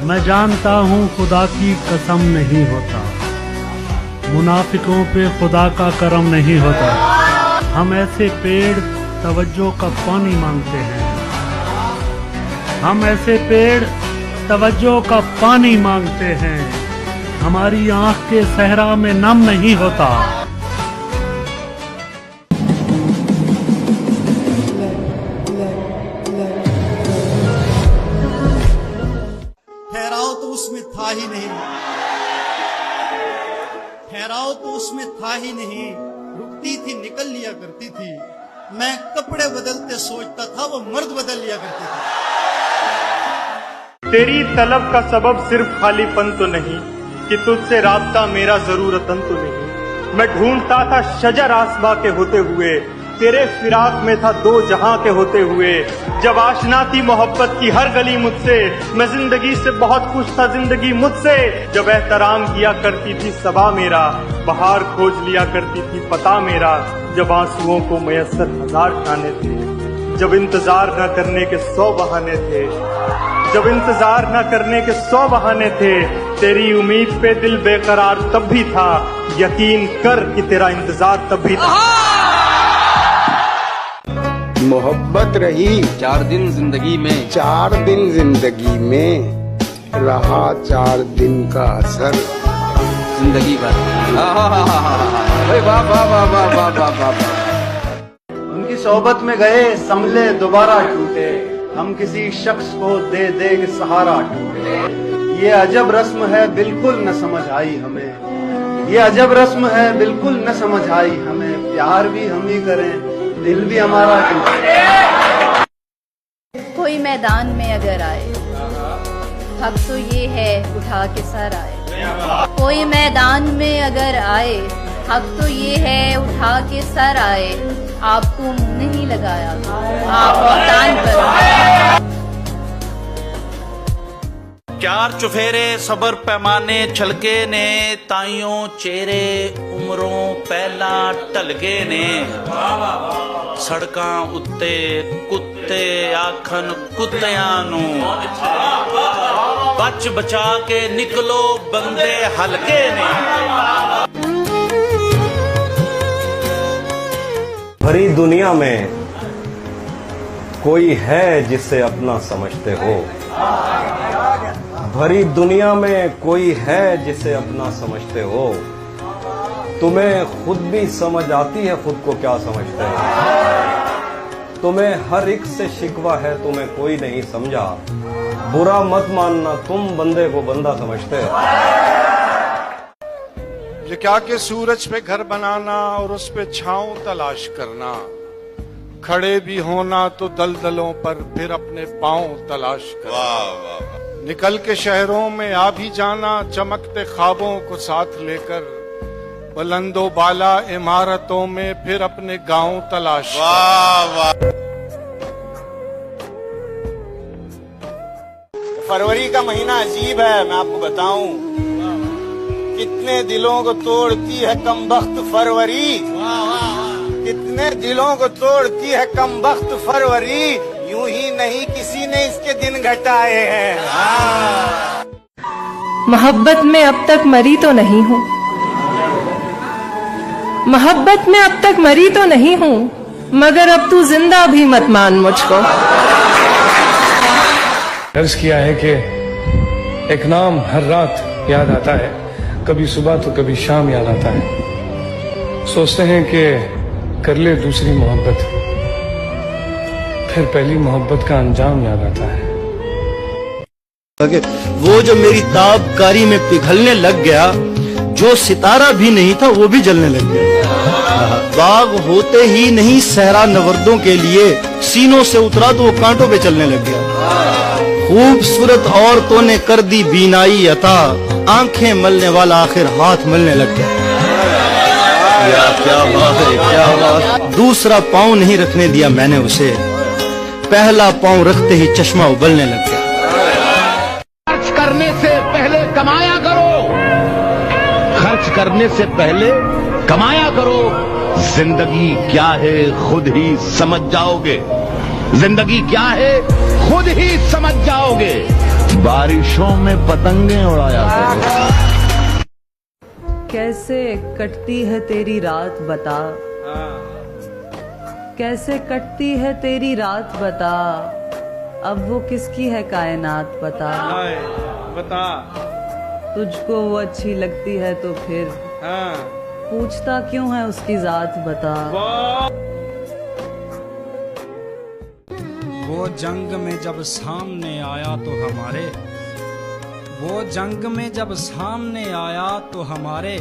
मैं जानता हूँ खुदा की कसम नहीं होता, मुनाफिकों पे खुदा का करम नहीं होता। हम ऐसे पेड़ तवज्जो का पानी मांगते हैं, हम ऐसे पेड़ तवज्जो का पानी मांगते हैं, हमारी आंख के सहरा में नम नहीं होता। ठहराव तो उसमें था ही नहीं, ठहराव तो उसमें था ही नहीं, रुकती थी निकल लिया करती थी। मैं कपड़े बदलते सोचता था, वो मर्द बदल लिया करती थी। तेरी तलब का सबब सिर्फ खालीपन तो नहीं कि तुझसे राब्ता मेरा जरूरतन तो नहीं। मैं ढूंढता था शजर आसमां के होते हुए, तेरे फिराक में था दो जहां के होते हुए। जब आशना थी मोहब्बत की हर गली मुझसे, मैं जिंदगी से बहुत खुश था जिंदगी मुझसे। जब एहतराम किया करती थी सबा मेरा, बहार खोज लिया करती थी पता मेरा। जब आंसुओं को मयस्सर हजार खाने थे, जब इंतजार न करने के 100 बहाने थे, जब इंतजार न करने के 100 बहाने थे। तेरी उम्मीद पे दिल बेकरार तब भी था, यकीन कर कि तेरा इंतजार तब भी था। मोहब्बत रही 4 दिन जिंदगी में, 4 दिन जिंदगी में, रहा 4 दिन का असर जिंदगी भर। वाह वाह वाह वाह वाह वाह वाह वाह। उनकी सोहबत में गए संभले दोबारा टूटे, हम किसी शख्स को दे दे के सहारा टूटे। ये अजब रस्म है बिल्कुल न समझ आई हमें, ये अजब रस्म है बिल्कुल न समझ आई हमें। प्यार भी हम ही करें, दिल भी हमारा टूटे। कोई मैदान में अगर आए, हक तो ये है उठा के सर आए। कोई मैदान में अगर आए, हक तो ये है उठा के सर आए। आपको मुंह नहीं लगाया, आप मैदान पर चार चुफेरे सबर पैमाने छलके ने, ताइयों चेहरे उमरों पहला ढलगे ने। सड़कां उत्ते कुत्ते आखन कुत्तियां नू, बच बचा के निकलो बंदे हलके ने। भरी दुनिया में कोई है जिसे अपना समझते हो, भरी दुनिया में कोई है जिसे अपना समझते हो। तुम्हें खुद भी समझ आती है खुद को क्या समझते हो। तुम्हें हर एक से शिकवा है, तुम्हें कोई नहीं समझा। बुरा मत मानना, तुम बंदे को बंदा समझते हो। ये क्या कि सूरज पे घर बनाना और उस पे छांव तलाश करना, खड़े भी होना तो दलदलों पर फिर अपने पांव तलाश करना। निकल के शहरों में आ भी जाना, चमकते ख्वाबों को साथ लेकर, बुलंदो बाला इमारतों में फिर अपने गांव तलाश करना। फरवरी का महीना अजीब है, मैं आपको बताऊं। कितने दिलों को तोड़ती है कमबख्त फरवरी, कितने दिलों को तोड़ती है कमबख्त फरवरी। यूं ही नहीं किसी ने इसके दिन घटाए हैं। मोहब्बत में अब तक मरी तो नहीं हूँ, मोहब्बत में अब तक मरी तो नहीं हूँ, मगर अब तू जिंदा भी मत मान मुझको। अर्ज किया है कि एक नाम हर रात याद आता है, कभी सुबह तो कभी शाम याद आता है। सोचते हैं कि कर ले दूसरी मोहब्बत, फिर पहली मोहब्बत का अंजाम याद आता है। वो जो मेरी ताबकारी में पिघलने लग गया, जो सितारा भी नहीं था वो भी जलने लग गया। बाग होते ही नहीं सहरा नवर्दों के लिए, सीनों से उतरा तो वो कांटों पे चलने लग गया। खूबसूरत औरतों ने कर दी बीनाई अता, आंखें मलने वाला आखिर हाथ मलने लग गया। क्या बात है, क्या बात। दूसरा पाँव नहीं रखने दिया मैंने उसे, पहला पाँव रखते ही चश्मा उबलने लग गया। खर्च करने से पहले कमाया करो, खर्च करने से पहले कमाया करो। जिंदगी क्या है खुद ही समझ जाओगे, जिंदगी क्या है खुद ही समझ जाओगे। बारिशों में पतंगे उड़ाया करो। कैसे कटती है तेरी रात बता, कैसे कटती है तेरी रात बता, अब वो किसकी है कायनात बता। बता तुझको वो अच्छी लगती है तो फिर पूछता क्यों है उसकी जात बता। वो जंग में जब सामने आया तो हमारे, वो जंग में जब सामने आया तो हमारे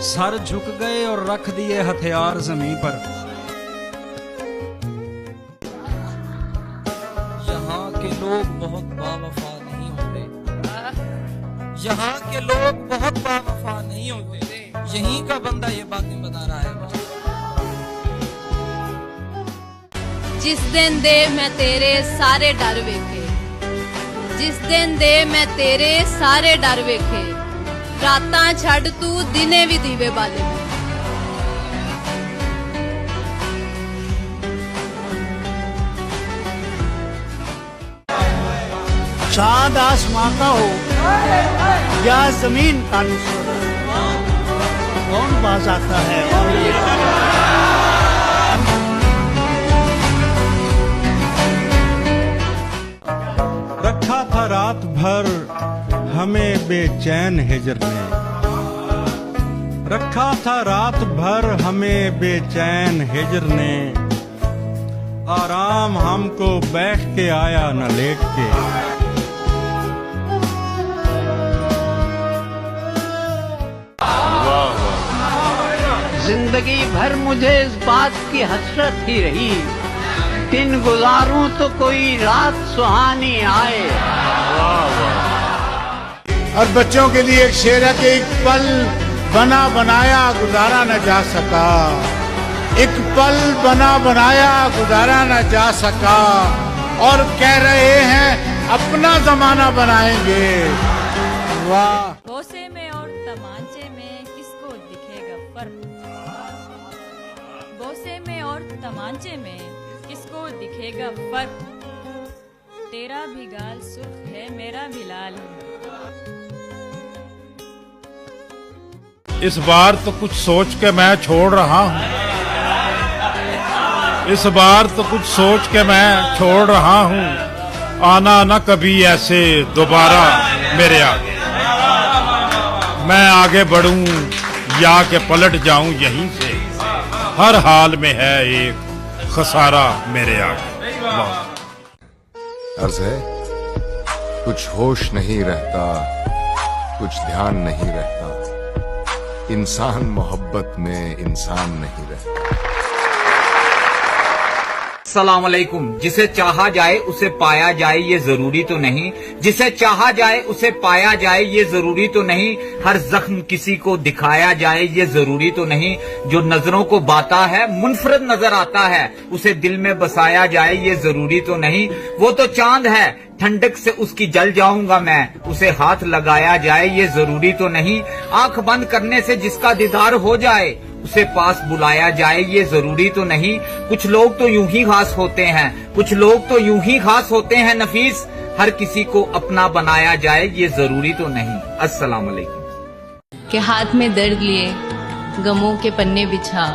सर झुक गए और रख दिए हथियार जमीन पर। यहाँ के लोग बहुत बावफा नहीं होते, यहाँ के लोग बहुत बावफा नहीं होते, यहीं का बंदा ये बातें बता रहा है मुझे। जिस दिन दे मैं तेरे सारे डर वेखे, जिस दिन दे मैं तेरे सारे डर वेखे, रातां छड़ तू दिने भी दीवे बाले। चांद आसमां का हो या जमीन का नुसरत, कौन बाज आता है और ये रखा था रात भर हमें बेचैन हिजर ने, रखा था रात भर हमें बेचैन हिजर ने, आराम हमको बैठ के आया न लेट के। जिंदगी भर मुझे इस बात की हसरत ही रही, दिन गुजारूं तो कोई रात सुहानी आए। और बच्चों के लिए एक शेर है कि एक पल बना बनाया गुजारा न जा सका, एक पल बना बनाया गुजारा न जा सका, और कह रहे हैं अपना जमाना बनाएंगे। वाह। बोसे में और तमांचे में किसको दिखेगा फर्क, बोसे में और तमांचे में किसको दिखेगा फर्क, तेरा भी गाल सुर्ख है मेरा भी लाल है। इस बार तो कुछ सोच के मैं छोड़ रहा हूँ, इस बार तो कुछ सोच के मैं छोड़ रहा हूँ, आना न कभी ऐसे दोबारा मेरे आगे। मैं आगे बढ़ूं या के पलट जाऊं यहीं से, हर हाल में है एक खसारा मेरे आगे। अर्ज है कुछ होश नहीं रहता, कुछ ध्यान नहीं रहता, इंसान मोहब्बत में इंसान नहीं रहता। अस्सलाम वालेकुम। जिसे चाहा जाए उसे पाया जाए ये जरूरी तो नहीं, जिसे चाहा जाए उसे पाया जाए ये जरूरी तो नहीं, हर जख्म किसी को दिखाया जाए ये जरूरी तो नहीं, जो नजरों को बाता है मुनफरद नजर आता है उसे दिल में बसाया जाए ये जरूरी तो नहीं, वो तो चांद है ठंडक से उसकी जल जाऊंगा मैं, उसे हाथ लगाया जाए ये जरूरी तो नहीं, आंख बंद करने से जिसका दीदार हो जाए उसे पास बुलाया जाए ये जरूरी तो नहीं, कुछ लोग तो यूं ही खास होते हैं, कुछ लोग तो यूं ही खास होते हैं नफीस, हर किसी को अपना बनाया जाए ये जरूरी तो नहीं। अस्सलाम वालेकुम। के हाथ में दर्द लिए गमों के पन्ने बिछा,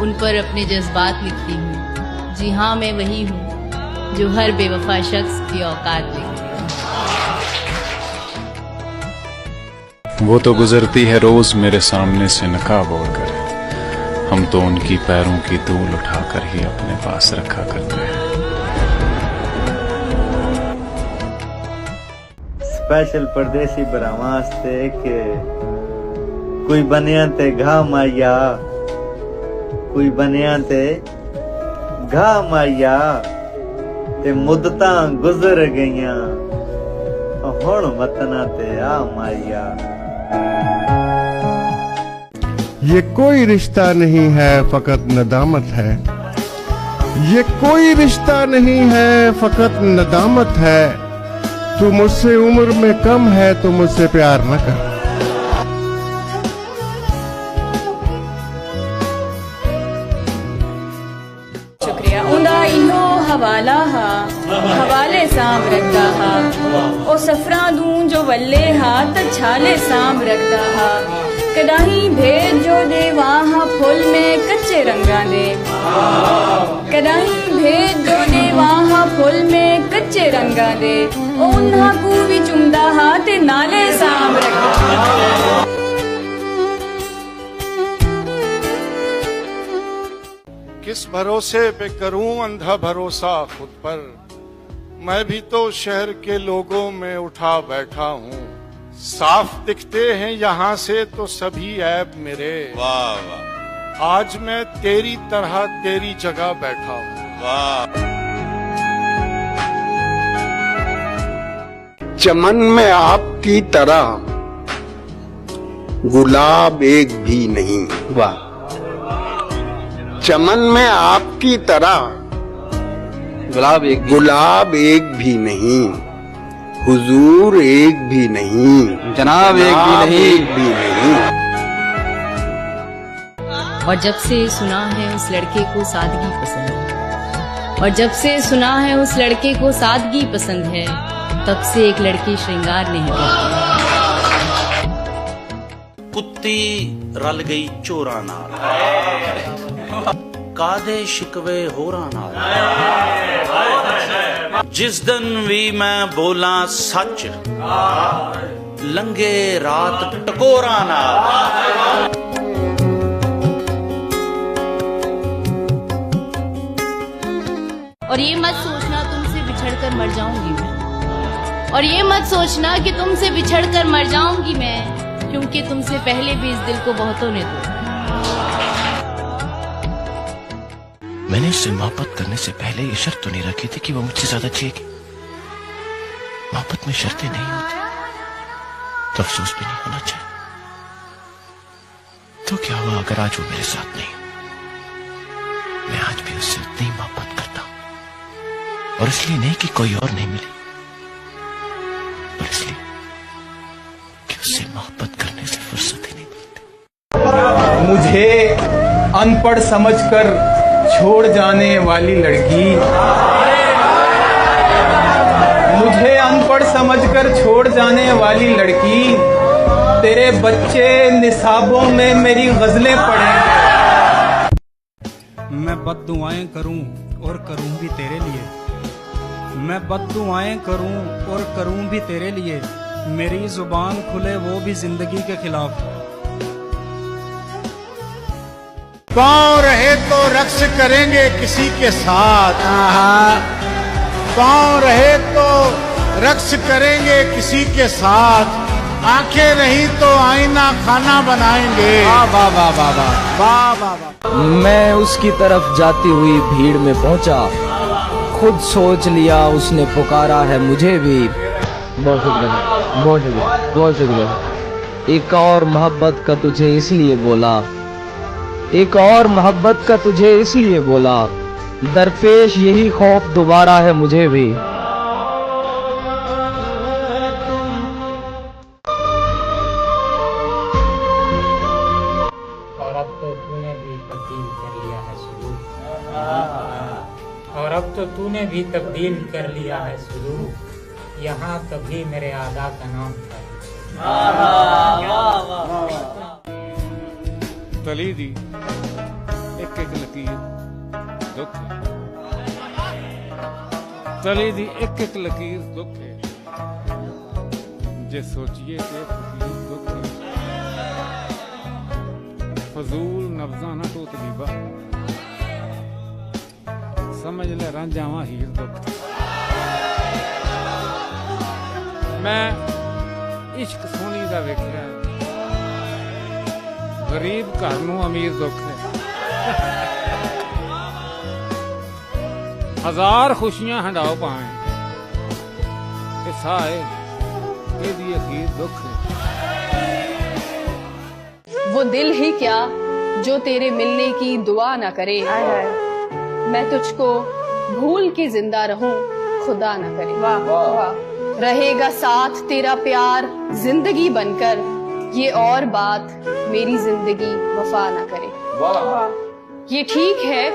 उन पर अपने जज्बात लिखती हूँ, जी हाँ मैं वही हूँ जो हर बेवफा शख्स की औकात लिखती हूँ। वो तो गुजरती है रोज मेरे सामने से नकाब ओढ़कर, हम तो उनकी पैरों की धूल उठाकर ही अपने पास रखा करते हैं। स्पेशल परदेसी बरावास्ते के कोई बनिया ते घा माया, कोई बनिया ते घा माया, ते मुद्दतां गुजर गईयां हुण वतना ते आ माया। ये कोई रिश्ता नहीं है फकत नदामत है, ये कोई रिश्ता नहीं है फकत नदामत है, तू मुझसे उम्र में कम है तो मुझसे प्यार न कर। शुक्रिया। उंदा इन्नो हवाला हा, हवाला वाले साम रखदा हा ओ सफरा दूं जो वल्ले हा त छाले साम रखदा हा कदाही भेद जो दे वहाँ फुल में कच्चे रंगा दे कदाही भेद जो दे वहाँ फुल में कच्चे रंगा दे ओ उन्हा को भी चुमदा हा ते नाले साम रखदा हा। किस भरोसे पे करूं अंधा भरोसा खुद पर, मैं भी तो शहर के लोगों में उठा बैठा हूँ। साफ दिखते हैं यहाँ से तो सभी ऐब मेरे, वाह वाह। आज मैं तेरी तरह तेरी जगह बैठा हूँ। वाह। चमन में आपकी तरह गुलाब एक भी नहीं। वाह। चमन में आपकी तरह गुलाब एक भी नहीं, हुजूर एक भी नहीं, जनाब एक भी नहीं। और जब से सुना है उस लड़के को सादगी पसंद है, और जब से सुना है उस लड़के को सादगी पसंद है, तब से एक लड़की श्रृंगार नहीं करती। कुत्ती रल गई चोरा नाल, कादे शिकवे होरा नाल, जिस दिन भी मैं बोला सच, लंगे रात टकोरा नाल। और ये मत सोचना तुमसे बिछड़कर मर जाऊंगी मैं, और ये मत सोचना कि तुमसे बिछड़कर मर जाऊंगी मैं, क्योंकि तुमसे पहले भी इस दिल को बहुतों ने तोड़ा। मैंने इससे मोहब्बत करने से पहले ये शर्त तो नहीं रखी थी कि वो मुझसे ज्यादा चाहिए। मोहब्बत में शर्तें नहीं होती तो अफसोस भी नहीं होना चाहिए। तो क्या हुआ अगर आज वो मेरे साथ नहीं, मैं आज भी उससे उतनी ही मोहब्बत करता हूं, और इसलिए नहीं कि कोई और नहीं मिली, पर इसलिए कि उससे मोहब्बत करने से फुर्सत ही नहीं मिलती। मुझे अनपढ़ समझकर छोड़ जाने वाली लड़की, मुझे अनपढ़ समझकर छोड़ जाने वाली लड़की, तेरे बच्चे निसाबों में मेरी गजलें पढ़ेंगे। मैं बद्दुआएं करूं और करूं भी तेरे लिए, मैं बद्दुआएं करूं और करूं भी तेरे लिए, मेरी जुबान खुले वो भी जिंदगी के खिलाफ। पाँव रहे तो रक्स करेंगे किसी के साथ, पाँव रहे तो रक्स करेंगे किसी के साथ, आंखें रही तो आईना खाना बनाएंगे। वाह वाह वाह वाह वाह वाह वाह। मैं उसकी तरफ जाती हुई भीड़ में पहुंचा, खुद सोच लिया उसने पुकारा है मुझे भी। बहुत शुक्रिया, बहुत शुक्रिया, बहुत शुक्रिया। एक और मोहब्बत का तुझे इसलिए बोला, एक और मोहब्बत का तुझे इसलिए बोला, दरपेश यही खौफ दोबारा है मुझे भी। और अब तो तूने भी तब्दील कर लिया है सुलूक, और अब तो तूने भी तब्दील कर लिया है सुलूक, यहाँ कभी मेरे आदा का नाम था। तली दी एक एक लकीर दुख है, तली दी एक एक लकीर दुख है, जे सोचिए कि फकीर दुख है, फजूल नब्जा ना तो तलीबा, समझ ले रांझावा हीर दुख। मैं इश्क सोनी दा वेखिया, गरीब घर नूं अमीर दुख है, हजार खुशियां हंडाओ पाए, साए एदी अखीर दुख है। वो दिल ही क्या जो तेरे मिलने की दुआ ना करे, मैं तुझको भूल के जिंदा रहूं खुदा ना करे। वाह वाह। रहेगा साथ तेरा प्यार जिंदगी बनकर, ये और बात मेरी जिंदगी वफा ना करे। वाह। ये ठीक है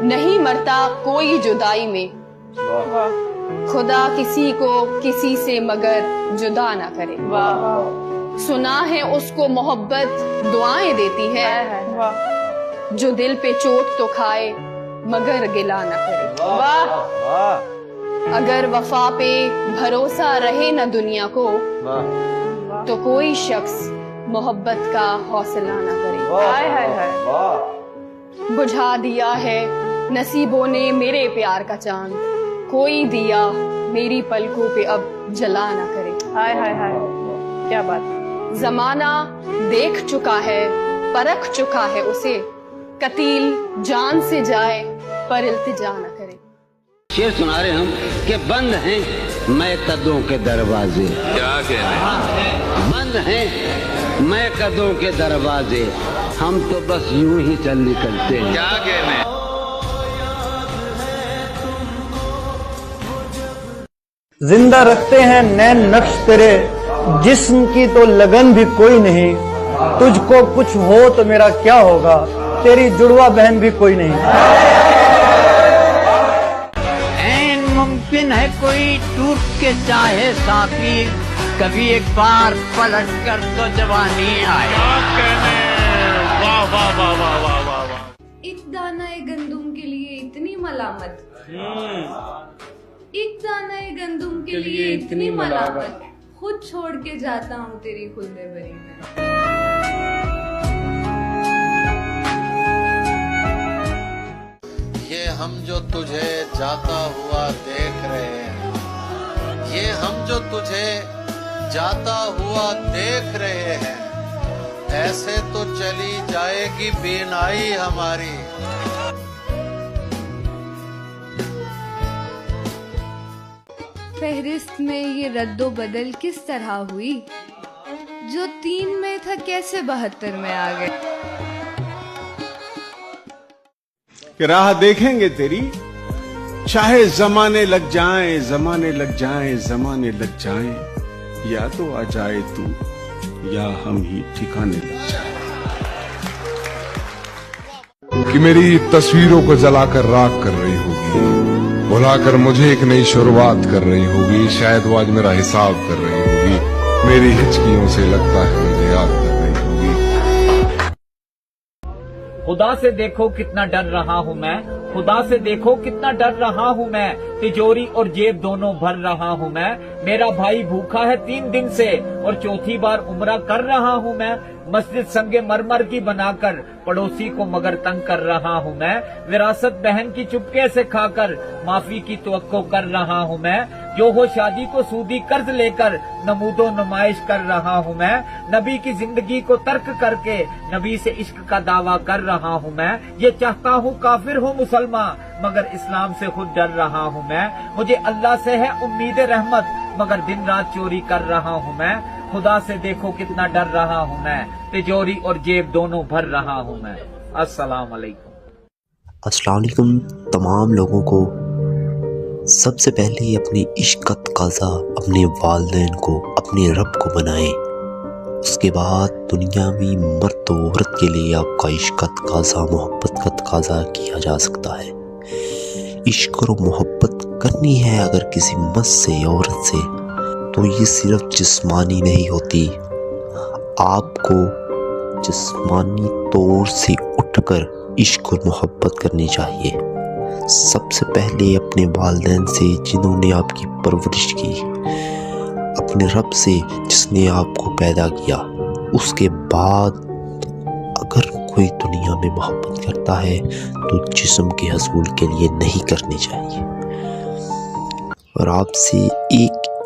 नहीं मरता कोई जुदाई में, खुदा किसी को किसी से मगर जुदा ना करे। सुना है उसको मोहब्बत दुआएं देती है, जो दिल पे चोट तो खाए मगर गिला ना करे। अगर वफा पे भरोसा रहे न दुनिया को, तो कोई शख्स मोहब्बत का हौसला ना करे। बुझा दिया है नसीबों ने मेरे प्यार का चांद, कोई दिया मेरी पलकों पे अब जला ना करे। हाय हाय हाय, क्या बात। जमाना देख चुका है, परख चुका है उसे, कतील जान से जाए पर इल्तिजा न करे। शेर सुना रहे हम कि बंद हैं मैं कदों के दरवाजे। क्या कहने? बंद हैं मैं कदों के दरवाजे, हम तो बस यूं ही चल निकलते हैं। क्या कहने? जिंदा रखते हैं नैन नक्श तेरे, जिस्म की तो लगन भी कोई नहीं, तुझको कुछ हो तो मेरा क्या होगा, तेरी जुड़वा बहन भी कोई नहीं। ऐन मुमकिन है कोई टूट के चाहे साथी, कभी एक बार पलट कर तो जवानी आए। वाह वाह वाह वाह वाह वाह वाह। एक दाना गंदुम के लिए इतनी मलामत, एक दाना गंदुम के लिए इतनी मलामत, खुद छोड़ के जाता हूँ तेरी खुल्दे बरी में। ये हम जो तुझे जाता हुआ देख रहे हैं, ये हम जो तुझे जाता हुआ देख रहे हैं, ऐसे तो चली जाएगी बीनाई हमारी। फहरिस्त में ये रद्दो बदल किस तरह हुई, जो 3 में था कैसे 72 में आ गए। कि राह देखेंगे तेरी, चाहे जमाने लग जाएं, जमाने लग जाएं, जमाने लग जाएं, या तो आ जाए तू या हम ही ठिकाने लग जाए। कि मेरी तस्वीरों को जलाकर राख कर रही होगी, बुलाकर मुझे एक नई शुरुआत कर रही होगी, शायद वो आज मेरा हिसाब कर रही होगी, मेरी हिचकियों से लगता है मुझे याद कर रही होगी। खुदा से देखो कितना डर रहा हूँ मैं, खुदा से देखो कितना डर रहा हूँ मैं, तिजोरी और जेब दोनों भर रहा हूँ मैं। मेरा भाई भूखा है 3 दिन से और चौथी बार उम्रा कर रहा हूँ मैं। मस्जिद संगे मरमर की बनाकर पड़ोसी को मगर तंग कर रहा हूँ मैं। विरासत बहन की चुपके से खाकर माफी की तवक्को कर रहा हूँ मैं। जो हो शादी को सूदी कर्ज लेकर नमूदो नुमाइश कर रहा हूँ मैं। नबी की जिंदगी को तर्क करके नबी से इश्क का दावा कर रहा हूँ मैं। ये चाहता हूँ काफिर हूँ मुसलमान मगर इस्लाम से खुद डर रहा हूँ मैं। मुझे अल्लाह से है उम्मीद रहमत मगर दिन रात चोरी कर रहा हूँ मैं। खुदा से देखो कितना डर रहा हूँ मैं, तिजोरी और जेब दोनों भर रहा हूँ मैं। अस्सलाम वालेकुम। अस्सलाम वालेकुम तमाम लोगों को। सबसे पहले अपनी इश्क का तकाज़ा अपने वालिदैन को, अपने रब को बनाएं। उसके बाद दुनिया में मर्द और औरत के लिए आपका इश्क का तकाज़ा, मोहब्बत का तकाज़ा किया जा सकता है। इश्क और मोहब्बत करनी है अगर किसी मर्द से, औरत से, तो ये सिर्फ जिस्मानी नहीं होती। आपको जिस्मानी तौर से उठकर इश्क और मोहब्बत करनी चाहिए। सबसे पहले अपने वालिदैन से जिन्होंने आपकी परवरिश की, अपने रब से जिसने आपको पैदा किया। उसके बाद अगर कोई दुनिया में मोहब्बत करता है तो जिस्म के हसूल के लिए नहीं करनी चाहिए। और आपसे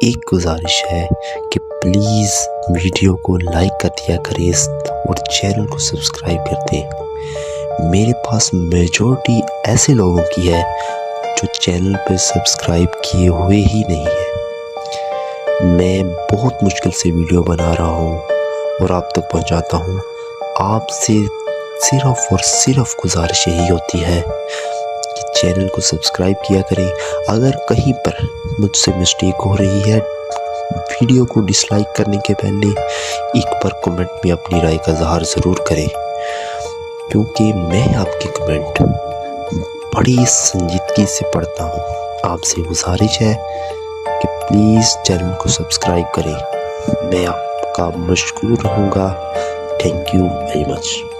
एक गुजारिश है कि प्लीज़ वीडियो को लाइक कर दिया करें और चैनल को सब्सक्राइब कर दें। मेरे पास मेजॉरिटी ऐसे लोगों की है जो चैनल पर सब्सक्राइब किए हुए ही नहीं है। मैं बहुत मुश्किल से वीडियो बना रहा हूँ और आप तक पहुँचाता हूँ। आपसे सिर्फ और सिर्फ गुजारिश यही होती है कि चैनल को सब्सक्राइब किया करें। अगर कहीं पर मुझसे मिस्टेक हो रही है, वीडियो को डिसलाइक करने के पहले एक बार कमेंट में अपनी राय का इज़हार ज़रूर करें, क्योंकि मैं आपके कमेंट बड़ी संजीदगी से पढ़ता हूँ। आपसे गुजारिश है कि प्लीज़ चैनल को सब्सक्राइब करें। मैं आपका मशकूर रहूँगा। Thank you very much.